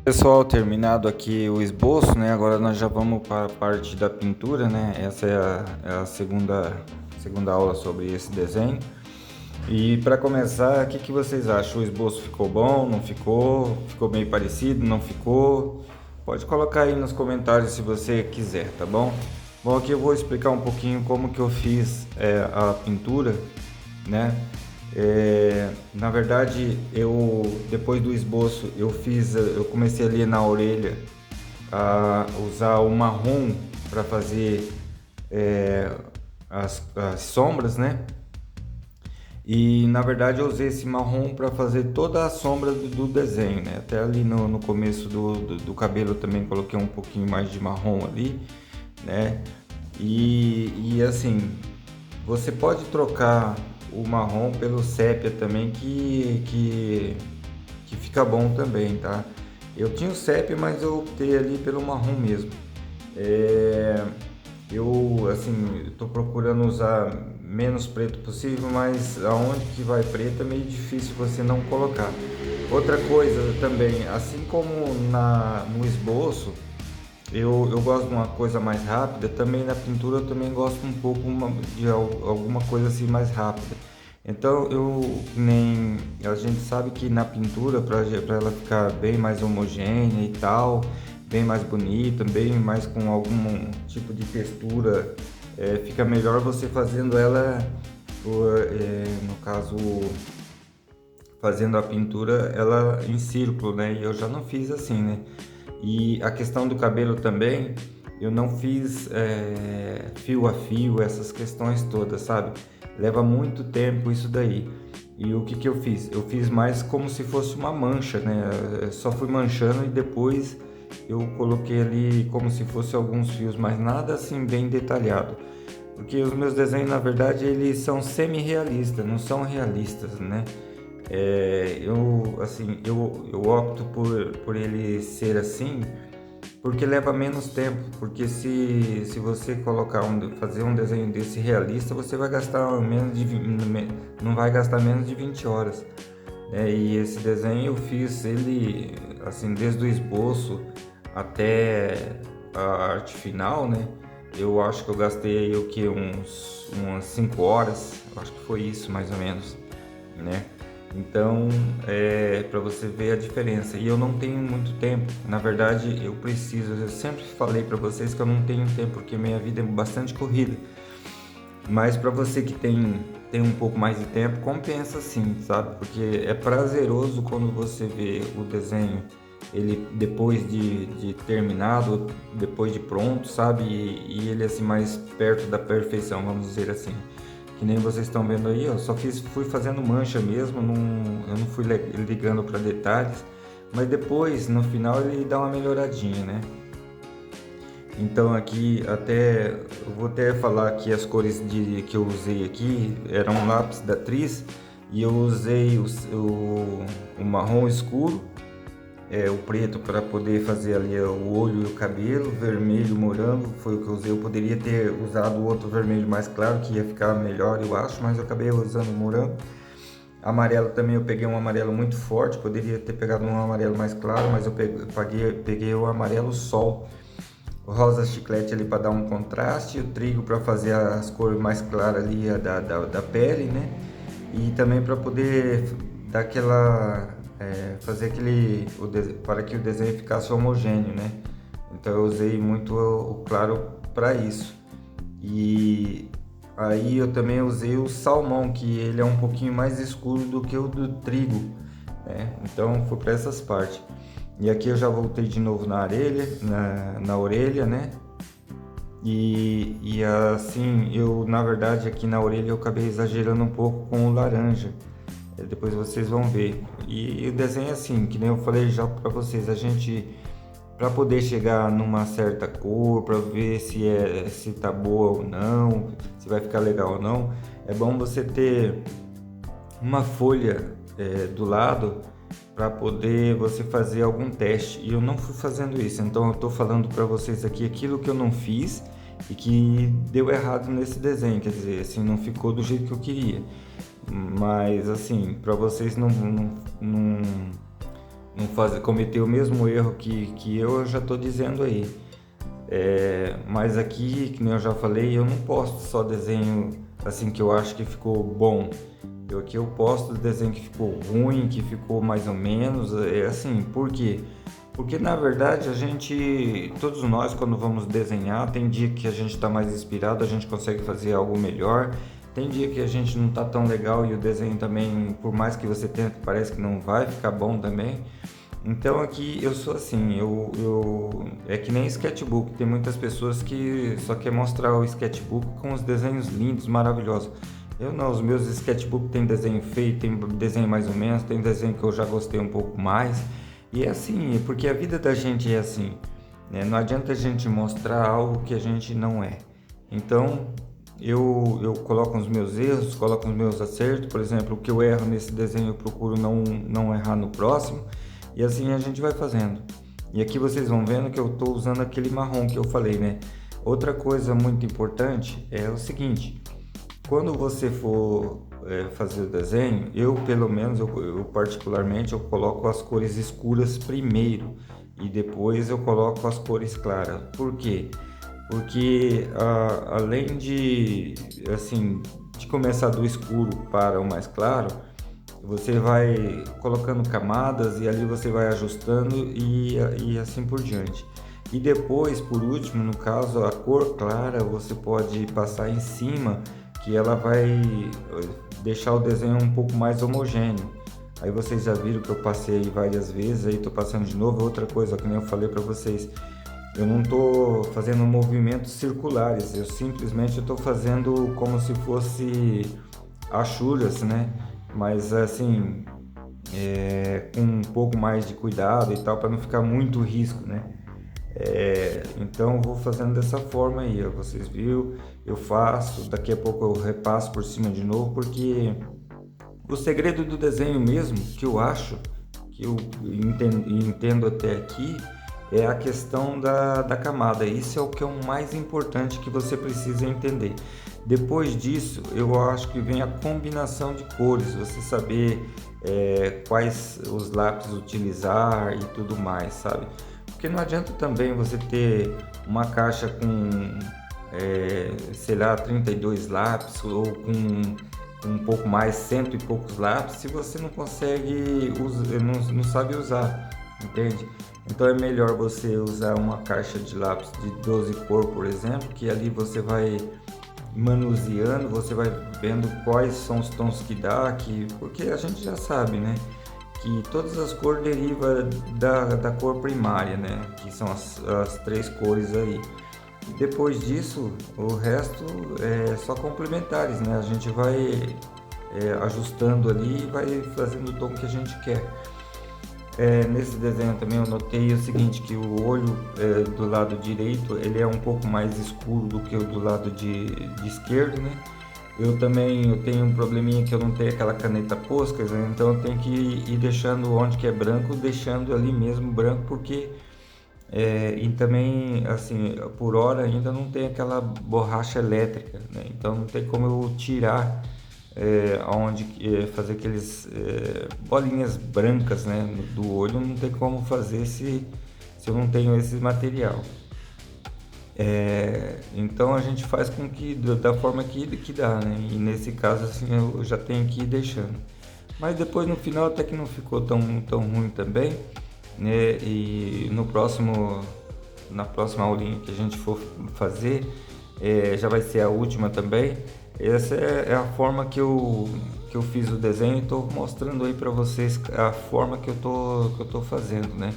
Pessoal, terminado aqui o esboço, né? Agora nós já vamos para a parte da pintura, né? Essa é a segunda aula sobre esse desenho. E para começar, o que vocês acham? O esboço ficou bom? Não ficou? Ficou meio parecido? Não ficou? Pode colocar aí nos comentários se você quiser, tá bom? Bom, aqui eu vou explicar um pouquinho como que eu fiz a pintura, né? Na verdade, eu depois do esboço eu comecei ali na orelha a usar o marrom para fazer as sombras, né? E na verdade eu usei esse marrom para fazer toda a sombra do desenho, né? Até ali no começo do cabelo também coloquei um pouquinho mais de marrom ali, né? E assim, você pode trocar o marrom pelo sépia também, que fica bom também, tá? Eu tinha o sépia, mas eu optei ali pelo marrom mesmo. Eu, assim, tô procurando usar menos preto possível, mas aonde que vai preto é meio difícil você não colocar. Outra coisa também, assim como no esboço, eu gosto de uma coisa mais rápida, também na pintura eu também gosto um pouco de alguma coisa assim mais rápida. Então nem a gente sabe que na pintura para ela ficar bem mais homogênea e tal, bem mais bonita, bem mais com algum tipo de textura, fica melhor você fazendo ela no caso fazendo a pintura ela em círculo, né? E eu já não fiz assim, né? E a questão do cabelo também, eu não fiz fio a fio, essas questões todas, sabe? Leva muito tempo isso daí. E o que eu fiz? Eu fiz mais como se fosse uma mancha, né? Eu só fui manchando e depois eu coloquei ali como se fosse alguns fios, mas nada assim bem detalhado. Porque os meus desenhos, na verdade, eles são semi-realistas, não são realistas, né? Eu opto por ele ser assim, porque leva menos tempo, porque se você fazer um desenho desse realista, você vai gastar não vai gastar menos de 20 horas. E esse desenho eu fiz ele assim desde o esboço até a arte final, né? Eu acho que eu gastei aí o que umas 5 horas, eu acho que foi isso mais ou menos, né? Então, para você ver a diferença. E eu não tenho muito tempo. Na verdade, eu sempre falei para vocês que eu não tenho tempo, porque minha vida é bastante corrida. Mas para você que tem um pouco mais de tempo, compensa sim, sabe? Porque é prazeroso quando você vê o desenho, ele depois de terminado, depois de pronto, sabe? E ele assim mais perto da perfeição, vamos dizer assim. Que nem vocês estão vendo aí, eu só fui fazendo mancha mesmo, eu não fui ligando para detalhes, mas depois, no final, ele dá uma melhoradinha, né? Então aqui eu vou até falar que as cores que eu usei aqui eram um lápis da Tris, e eu usei o marrom escuro, o preto para poder fazer ali o olho e o cabelo, vermelho, morango, foi o que eu usei. Eu poderia ter usado o outro vermelho mais claro, que ia ficar melhor, eu acho, mas eu acabei usando o morango. Amarelo também, eu peguei um amarelo muito forte, poderia ter pegado um amarelo mais claro, mas eu peguei o amarelo sol. O rosa chiclete ali para dar um contraste, o trigo para fazer as cores mais claras ali da pele, né? E também para poder dar fazer para que o desenho ficasse homogêneo, né? Então eu usei muito o claro para isso. E aí eu também usei o salmão, que ele é um pouquinho mais escuro do que o do trigo, né? Então foi para essas partes. E aqui eu já voltei de novo na orelha, né? E assim, na verdade aqui na orelha eu acabei exagerando um pouco com o laranja. Depois vocês vão ver. E o desenho é assim, que nem eu falei já para vocês, para poder chegar numa certa cor, para ver se tá boa ou não, se vai ficar legal ou não, é bom você ter uma folha do lado para poder você fazer algum teste. E eu não fui fazendo isso, então eu estou falando para vocês aqui aquilo que eu não fiz e que deu errado nesse desenho, quer dizer, assim, não ficou do jeito que eu queria. Mas assim, para vocês não cometer o mesmo erro que eu já estou dizendo aí. Mas aqui, que nem eu já falei, eu não posto só desenho assim que eu acho que ficou bom. Aqui eu posto desenho que ficou ruim, que ficou mais ou menos, assim, por quê? Porque na verdade todos nós quando vamos desenhar, tem dia que a gente está mais inspirado, a gente consegue fazer algo melhor, tem dia que a gente não está tão legal e o desenho também, por mais que você tente, parece que não vai ficar bom também. Então aqui eu sou assim, é que nem sketchbook, tem muitas pessoas que só quer mostrar o sketchbook com os desenhos lindos, maravilhosos. Eu não, os meus sketchbook tem desenho feio, tem desenho mais ou menos, tem desenho que eu já gostei um pouco mais. E é assim, porque a vida da gente é assim, né? Não adianta a gente mostrar algo que a gente não é. Então, eu coloco os meus erros, coloco os meus acertos, por exemplo, o que eu erro nesse desenho eu procuro não errar no próximo, e assim a gente vai fazendo. E aqui vocês vão vendo que eu estou usando aquele marrom que eu falei, né? Outra coisa muito importante é o seguinte: quando você for fazer o desenho, eu pelo menos, eu particularmente, eu coloco as cores escuras primeiro e depois eu coloco as cores claras. Por quê? Porque além de, assim, de começar do escuro para o mais claro, você vai colocando camadas e ali você vai ajustando e assim por diante. E depois, por último, no caso, a cor clara você pode passar em cima, que ela vai deixar o desenho um pouco mais homogêneo. Aí vocês já viram que eu passei várias vezes, aí estou passando de novo. Outra coisa que nem eu falei para vocês, eu não estou fazendo movimentos circulares, eu simplesmente estou fazendo como se fosse achuras, né? Mas assim, com um pouco mais de cuidado e tal, para não ficar muito risco, né? Então eu vou fazendo dessa forma aí, ó, vocês viram, eu faço, daqui a pouco eu repasso por cima de novo, porque o segredo do desenho mesmo, que eu acho, que eu entendo até aqui, é a questão da camada. Isso é o que é o mais importante que você precisa entender. Depois disso, eu acho que vem a combinação de cores, você saber quais os lápis utilizar e tudo mais, sabe? Porque não adianta também você ter uma caixa com, sei lá, 32 lápis ou com um pouco mais, cento e poucos lápis, se você não consegue, não sabe usar, entende? Então é melhor você usar uma caixa de lápis de 12 cor, por exemplo, que ali você vai manuseando, você vai vendo quais são os tons que dá, porque a gente já sabe, né? Que todas as cores derivam da cor primária, né? Que são as três cores aí. E depois disso, o resto é só complementares, né? A gente vai ajustando ali e vai fazendo o tom que a gente quer. Nesse desenho também eu notei o seguinte, que o olho do lado direito ele é um pouco mais escuro do que o do lado de esquerdo, né? Eu tenho um probleminha que eu não tenho aquela caneta Posca, né? Então eu tenho que ir deixando onde que é branco, deixando ali mesmo branco, porque e também assim, por hora ainda não tem aquela borracha elétrica, né? Então não tem como eu tirar onde fazer aqueles bolinhas brancas, né, do olho, não tem como fazer se eu não tenho esse material. Então a gente faz com que da forma que dá, né? E nesse caso assim eu já tenho que ir deixando. Mas depois no final até que não ficou tão ruim também, né? E na próxima aulinha que a gente for fazer, já vai ser a última também. Essa é a forma que eu fiz o desenho e estou mostrando aí para vocês a forma que eu tô fazendo, né?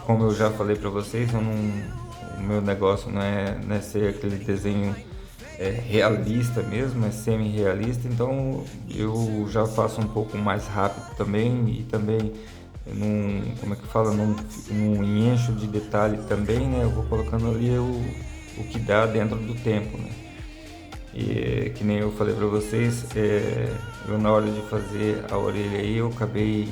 Como eu já falei para vocês, o meu negócio não é ser aquele desenho realista mesmo, é semi-realista, então eu já faço um pouco mais rápido também e também como é que fala, num encho de detalhe também, né? Eu vou colocando ali o que dá dentro do tempo, né? E que nem eu falei para vocês, eu na hora de fazer a orelha aí eu acabei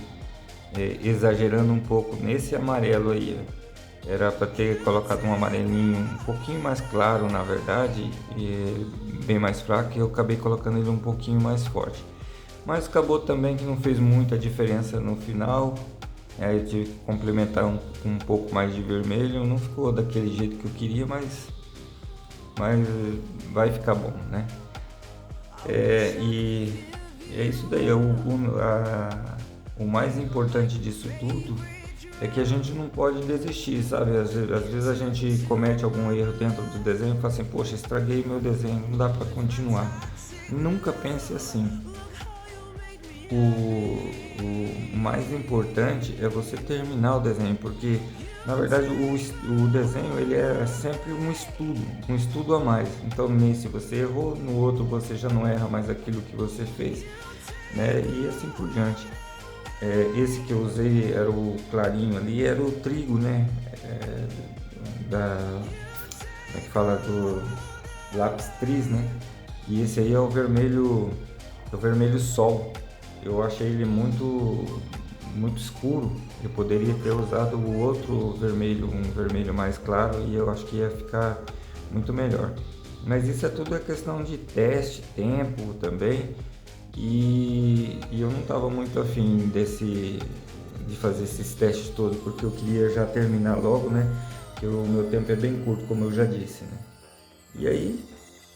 exagerando um pouco nesse amarelo aí, ó. Era para ter colocado um amarelinho um pouquinho mais claro, na verdade, e bem mais fraco, e eu acabei colocando ele um pouquinho mais forte. mas acabou também que não fez muita diferença no final. Aí eu tive que complementar um pouco mais de vermelho, não ficou daquele jeito que eu queria, mas vai ficar bom, né? E é isso daí, o mais importante disso tudo é que a gente não pode desistir, sabe? Às vezes a gente comete algum erro dentro do desenho e fala assim, poxa, estraguei meu desenho, não dá para continuar. Nunca pense assim. O mais importante é você terminar o desenho, porque na verdade o desenho ele é sempre um estudo a mais. Então nesse você errou, no outro você já não erra mais aquilo que você fez, né? E assim por diante. Esse que eu usei era o clarinho ali, era o trigo, né? Como é que fala, do lápis tris, né? E esse aí é o vermelho sol. Eu achei ele muito escuro. Eu poderia ter usado o outro vermelho, um vermelho mais claro, e eu acho que ia ficar muito melhor. Mas isso é tudo questão de teste, tempo também. E eu não estava muito afim de fazer esses testes todos, porque eu queria já terminar logo, né? Que o meu tempo é bem curto, como eu já disse, né? E aí,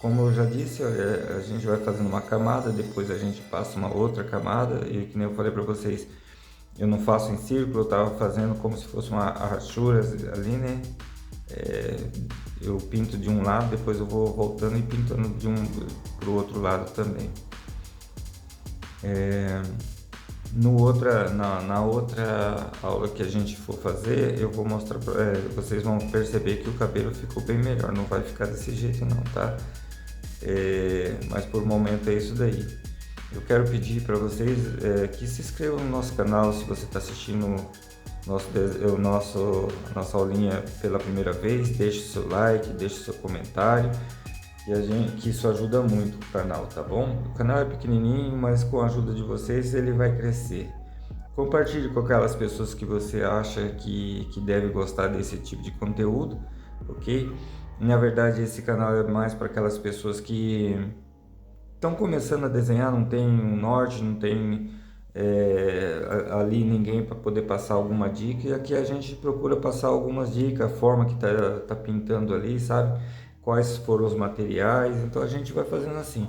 como eu já disse, a gente vai fazendo uma camada, depois a gente passa uma outra camada, e que nem eu falei para vocês, eu não faço em círculo, eu estava fazendo como se fosse uma rachura ali, né? Eu pinto de um lado, depois eu vou voltando e pintando pro outro lado também. Na outra aula que a gente for fazer, eu vou mostrar, vocês vão perceber que o cabelo ficou bem melhor, não vai ficar desse jeito não, tá? Mas por momento é isso daí. Eu quero pedir para vocês que se inscrevam no nosso canal se você está assistindo nossa aulinha pela primeira vez, deixe seu like, deixe seu comentário, que isso ajuda muito o canal, tá bom? O canal é pequenininho, mas com a ajuda de vocês ele vai crescer. Compartilhe com aquelas pessoas que você acha que deve gostar desse tipo de conteúdo, ok? Na verdade, esse canal é mais para aquelas pessoas que estão começando a desenhar, não tem um norte, não tem ali ninguém para poder passar alguma dica, e aqui a gente procura passar algumas dicas, a forma que tá pintando ali, sabe? Quais foram os materiais, então a gente vai fazendo assim.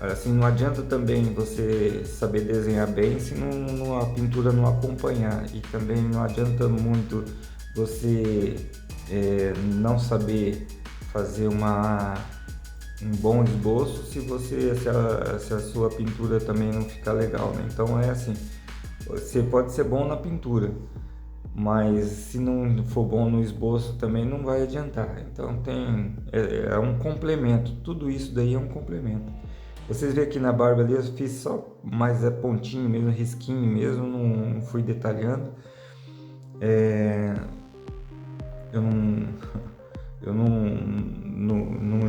Assim, não adianta também você saber desenhar bem se a pintura não acompanhar, e também não adianta muito você não saber fazer um bom esboço se a sua pintura também não ficar legal, né? Então é assim, você pode ser bom na pintura, mas se não for bom no esboço também não vai adiantar. Então é um complemento, tudo isso daí é um complemento. Vocês veem aqui na barba ali eu fiz só mais pontinho mesmo, risquinho mesmo, não fui detalhando.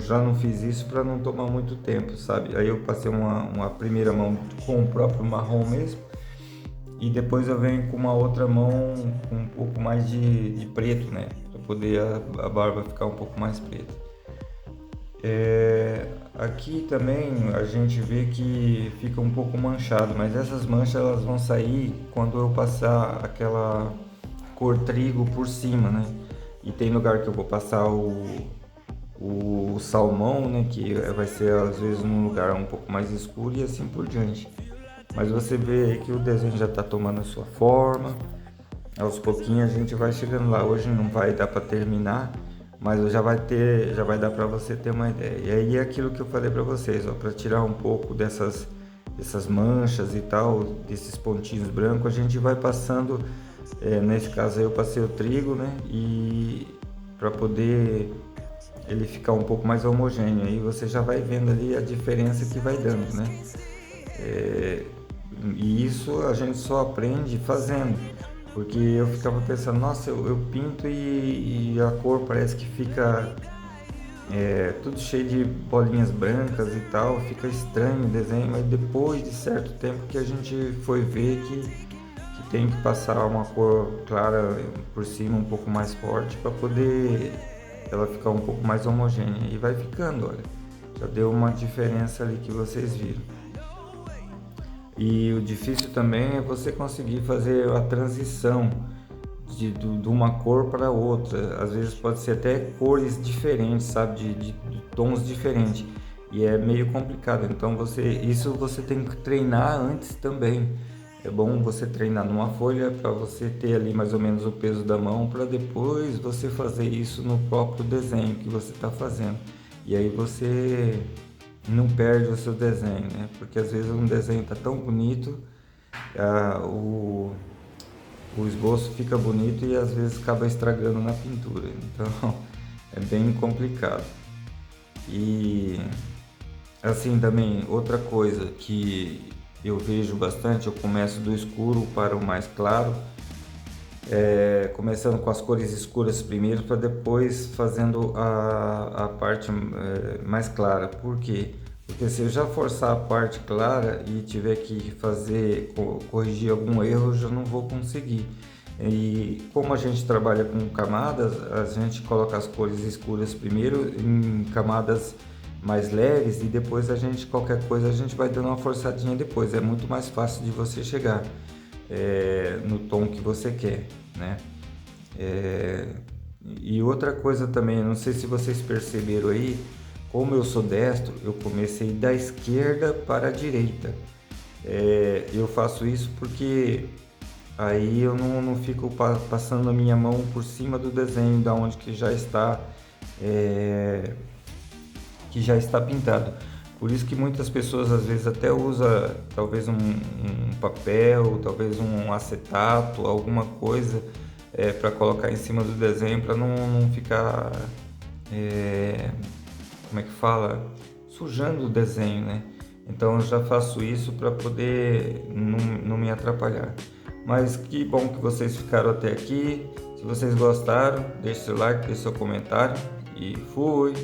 Já não fiz isso para não tomar muito tempo, sabe? Aí eu passei uma primeira mão com o próprio marrom mesmo, e depois eu venho com uma outra mão com um pouco mais de preto, né? Para poder a barba ficar um pouco mais preta. Aqui também a gente vê que fica um pouco manchado, mas essas manchas elas vão sair quando eu passar aquela cor trigo por cima, né? E tem lugar que eu vou passar o salmão, né? Que vai ser às vezes num lugar um pouco mais escuro e assim por diante. Mas você vê aí que o desenho já está tomando a sua forma. Aos pouquinhos a gente vai chegando lá. Hoje não vai dar para terminar, mas já vai dar para você ter uma ideia. E aí é aquilo que eu falei para vocês, para tirar um pouco dessas manchas e tal, desses pontinhos brancos, a gente vai passando. Nesse caso aí eu passei o trigo, né? E para poder ele ficar um pouco mais homogêneo, aí você já vai vendo ali a diferença que vai dando, né? E isso a gente só aprende fazendo, porque eu ficava pensando, nossa, eu pinto e a cor parece que fica tudo cheio de bolinhas brancas e tal, fica estranho o desenho, mas depois de certo tempo que a gente foi ver que tem que passar uma cor clara por cima, um pouco mais forte, para poder ela ficar um pouco mais homogênea, e vai ficando, olha. Já deu uma diferença ali que vocês viram. E o difícil também é você conseguir fazer a transição de uma cor para outra. Às vezes pode ser até cores diferentes, sabe? De tons diferentes. E é meio complicado. Então isso você tem que treinar antes também. É bom você treinar numa folha para você ter ali mais ou menos o peso da mão, para depois você fazer isso no próprio desenho que você está fazendo. E aí você não perde o seu desenho, né? Porque às vezes um desenho está tão bonito, o esboço fica bonito e às vezes acaba estragando na pintura. Então é bem complicado. E assim também, outra coisa que eu vejo bastante, eu começo do escuro para o mais claro, começando com as cores escuras primeiro, para depois fazendo a parte mais clara. Por quê? Porque se eu já forçar a parte clara e tiver que corrigir algum erro, eu já não vou conseguir. E como a gente trabalha com camadas, a gente coloca as cores escuras primeiro em camadas mais leves, e depois qualquer coisa a gente vai dando uma forçadinha depois. É muito mais fácil de você chegar no tom que você quer, né? E outra coisa também, não sei se vocês perceberam aí, como eu sou destro, eu comecei da esquerda para a direita. Eu faço isso porque aí eu não fico passando a minha mão por cima do desenho da onde que já está pintado. Por isso que muitas pessoas às vezes até usa talvez um papel, talvez um acetato, alguma coisa para colocar em cima do desenho, para não ficar, como é que fala? Sujando o desenho, né? Então eu já faço isso para poder não me atrapalhar. Mas que bom que vocês ficaram até aqui. Se vocês gostaram, deixe seu like, deixe seu comentário e fui!